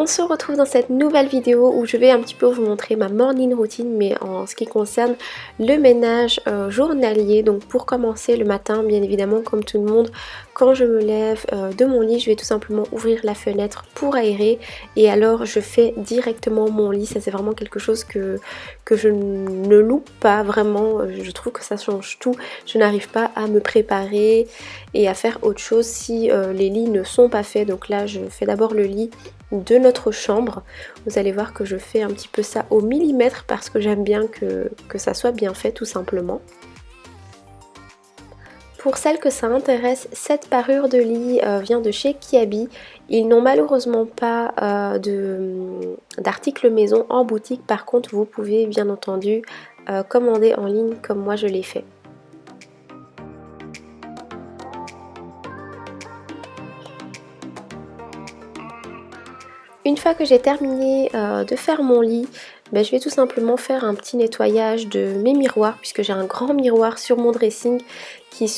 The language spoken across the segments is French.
se retrouve dans cette nouvelle vidéo où je vais un petit peu vous montrer ma morning routine, mais en ce qui concerne le ménage journalier. Donc pour commencer le matin, bien évidemment comme tout le monde, quand je me lève de mon lit, je vais tout simplement ouvrir la fenêtre pour aérer et alors je fais directement mon lit. Ça c'est vraiment quelque chose que je ne loupe pas vraiment. Je trouve que ça change tout. Je n'arrive pas à me préparer et à faire autre chose si les lits ne sont pas faits. Donc là je fais d'abord le lit de notre chambre. Vous allez voir que je fais un petit peu ça au millimètre parce que j'aime bien que ça soit bien fait tout simplement. Pour celles que ça intéresse, cette parure de lit vient de chez Kiabi. Ils n'ont malheureusement pas d'articles maison en boutique. Par contre, vous pouvez bien entendu commander en ligne comme moi je l'ai fait. Une fois que j'ai terminé de faire mon lit, je vais tout simplement faire un petit nettoyage de mes miroirs puisque j'ai un grand miroir sur mon dressing qui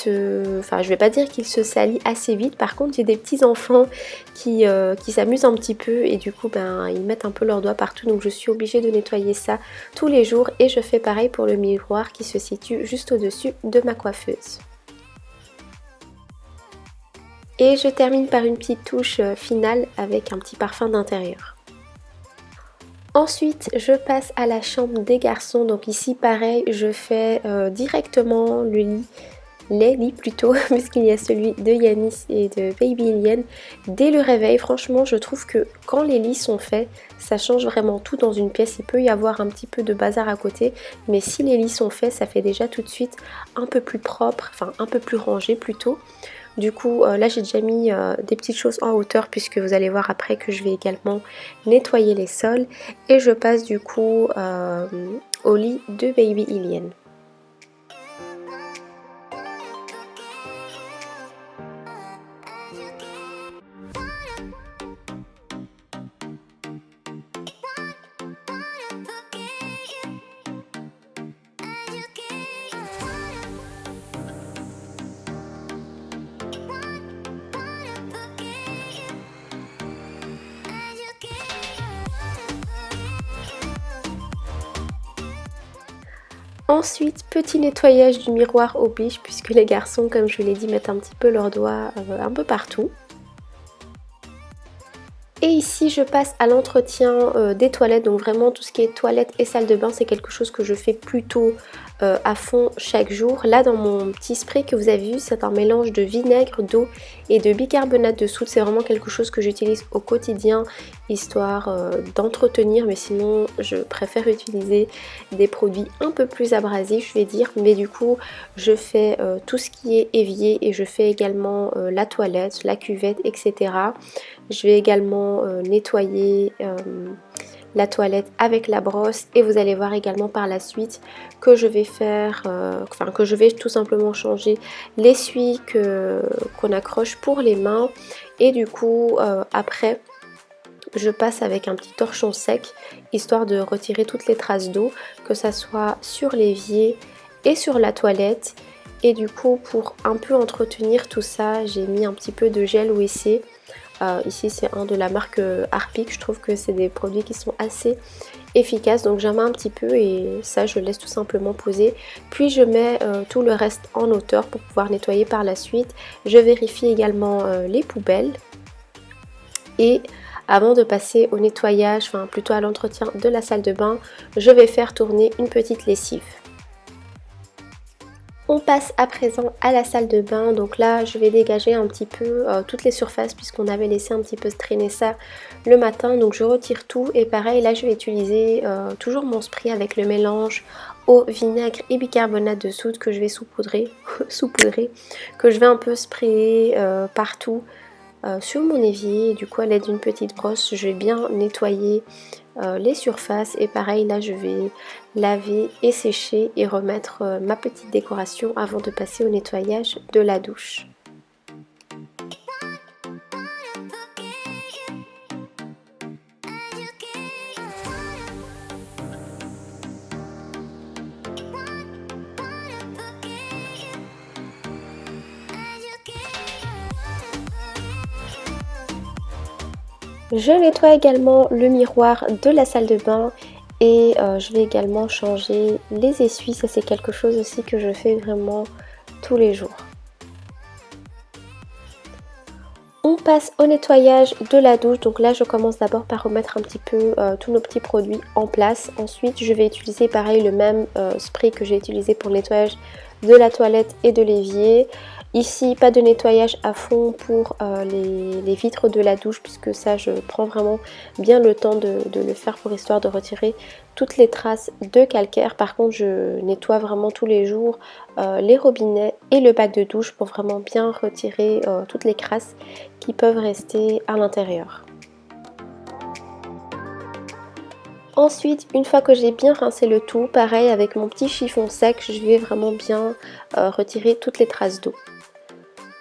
enfin je vais pas dire qu'il se salit assez vite. Par contre j'ai des petits enfants qui s'amusent un petit peu et du coup ils mettent un peu leurs doigts partout, donc je suis obligée de nettoyer ça tous les jours et je fais pareil pour le miroir qui se situe juste au-dessus de ma coiffeuse. Et je termine par une petite touche finale avec un petit parfum d'intérieur. Ensuite, je passe à la chambre des garçons. Donc ici, pareil, je fais directement les lits plutôt, puisqu'il y a celui de Yanis et de Baby Eliane. Dès le réveil, franchement, je trouve que quand les lits sont faits, ça change vraiment tout dans une pièce. Il peut y avoir un petit peu de bazar à côté, mais si les lits sont faits, ça fait déjà tout de suite un peu plus propre, enfin un peu plus rangé plutôt. Du coup là j'ai déjà mis des petites choses en hauteur puisque vous allez voir après que je vais également nettoyer les sols. Et je passe du coup au lit de Baby Eliane. Ensuite, petit nettoyage du miroir oblige puisque les garçons, comme je vous l'ai dit, mettent un petit peu leurs doigts un peu partout. Et ici je passe à l'entretien des toilettes, donc vraiment tout ce qui est toilette et salle de bain c'est quelque chose que je fais plutôt à fond chaque jour. Là dans mon petit spray que vous avez vu, c'est un mélange de vinaigre, d'eau et de bicarbonate de soude. C'est vraiment quelque chose que j'utilise au quotidien histoire d'entretenir, mais sinon je préfère utiliser des produits un peu plus abrasifs je vais dire. Mais du coup je fais tout ce qui est évier et je fais également la toilette, la cuvette, etc. Je vais également nettoyer la toilette avec la brosse et vous allez voir également par la suite que je vais faire, que je vais tout simplement changer l'essuie qu'on accroche pour les mains. Et du coup après je passe avec un petit torchon sec histoire de retirer toutes les traces d'eau, que ça soit sur l'évier et sur la toilette. Et du coup pour un peu entretenir tout ça, j'ai mis un petit peu de gel WC. Ici c'est un de la marque Harpic, je trouve que c'est des produits qui sont assez efficaces, donc j'en mets un petit peu et ça je laisse tout simplement poser. Puis je mets tout le reste en hauteur pour pouvoir nettoyer par la suite. Je vérifie également les poubelles et avant de passer au nettoyage, enfin plutôt à l'entretien de la salle de bain, je vais faire tourner une petite lessive. On passe à présent à la salle de bain, donc là je vais dégager un petit peu toutes les surfaces puisqu'on avait laissé un petit peu traîner ça le matin, donc je retire tout. Et pareil là je vais utiliser toujours mon spray avec le mélange eau, vinaigre et bicarbonate de soude que je vais saupoudrer, que je vais un peu sprayer partout sur mon évier. Et du coup à l'aide d'une petite brosse je vais bien nettoyer les surfaces. Et pareil là je vais laver et sécher et remettre ma petite décoration avant de passer au nettoyage de la douche. Je nettoie également le miroir de la salle de bain et je vais également changer les essuies. Ça c'est quelque chose aussi que je fais vraiment tous les jours. On passe au nettoyage de la douche. Donc là je commence d'abord par remettre un petit peu tous nos petits produits en place. Ensuite je vais utiliser pareil le même spray que j'ai utilisé pour le nettoyage de la toilette et de l'évier. Ici pas de nettoyage à fond pour les vitres de la douche, puisque ça je prends vraiment bien le temps de le faire pour histoire de retirer toutes les traces de calcaire. Par contre je nettoie vraiment tous les jours les robinets et le bac de douche pour vraiment bien retirer toutes les crasses qui peuvent rester à l'intérieur. Ensuite, une fois que j'ai bien rincé le tout, pareil avec mon petit chiffon sec, je vais vraiment bien retirer toutes les traces d'eau.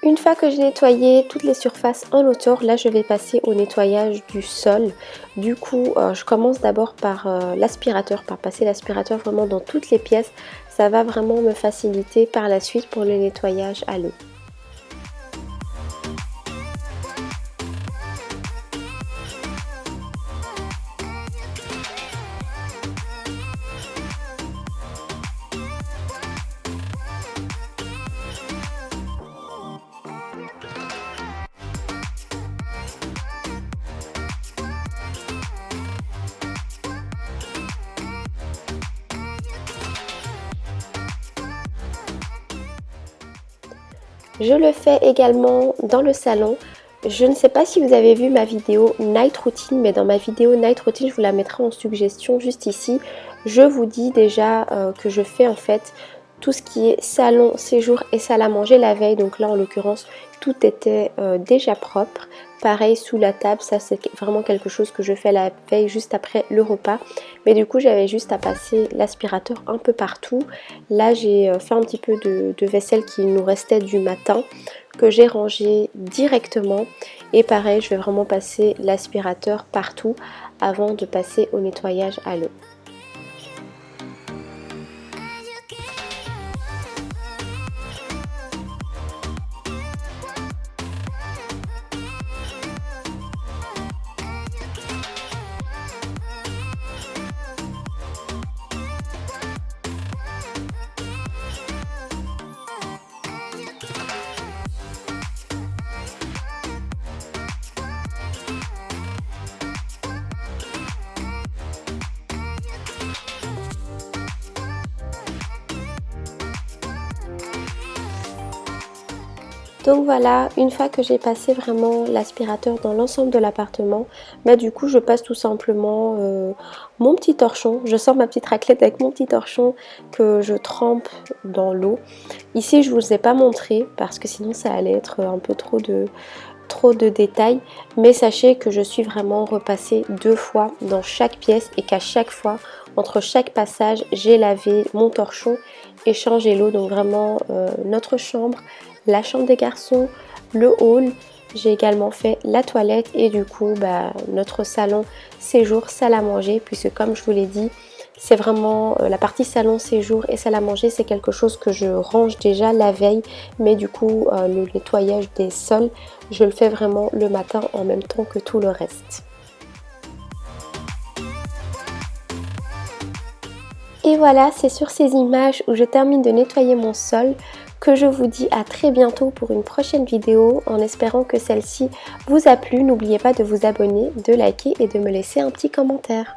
Une fois que j'ai nettoyé toutes les surfaces en hauteur, là je vais passer au nettoyage du sol. Du coup, je commence d'abord par l'aspirateur, par passer l'aspirateur vraiment dans toutes les pièces. Ça va vraiment me faciliter par la suite pour le nettoyage à l'eau. Je le fais également dans le salon. Je ne sais pas si vous avez vu ma vidéo Night Routine, mais dans ma vidéo Night Routine, je vous la mettrai en suggestion juste ici. Je vous dis déjà que je fais en fait tout ce qui est salon, séjour et salle à manger la veille. Donc là en l'occurrence, tout était déjà propre. Pareil sous la table, ça c'est vraiment quelque chose que je fais la veille juste après le repas. Mais du coup j'avais juste à passer l'aspirateur un peu partout. Là j'ai fait un petit peu de vaisselle qui nous restait du matin, que j'ai rangé directement. Et pareil, je vais vraiment passer l'aspirateur partout avant de passer au nettoyage à l'eau. Donc voilà, une fois que j'ai passé vraiment l'aspirateur dans l'ensemble de l'appartement, bah du coup je passe tout simplement mon petit torchon. Je sors ma petite raclette avec mon petit torchon que je trempe dans l'eau. Ici je ne vous ai pas montré parce que sinon ça allait être un peu trop de détails, mais sachez que je suis vraiment repassée 2 fois dans chaque pièce et qu'à chaque fois, entre chaque passage, j'ai lavé mon torchon et changé l'eau. Donc vraiment notre chambre, la chambre des garçons, le hall, j'ai également fait la toilette et du coup notre salon séjour, salle à manger, puisque comme je vous l'ai dit, c'est vraiment la partie salon, séjour et salle à manger, c'est quelque chose que je range déjà la veille, mais du coup le nettoyage des sols, je le fais vraiment le matin en même temps que tout le reste. Et voilà, c'est sur ces images où je termine de nettoyer mon sol que je vous dis à très bientôt pour une prochaine vidéo, en espérant que celle-ci vous a plu. N'oubliez pas de vous abonner, de liker et de me laisser un petit commentaire.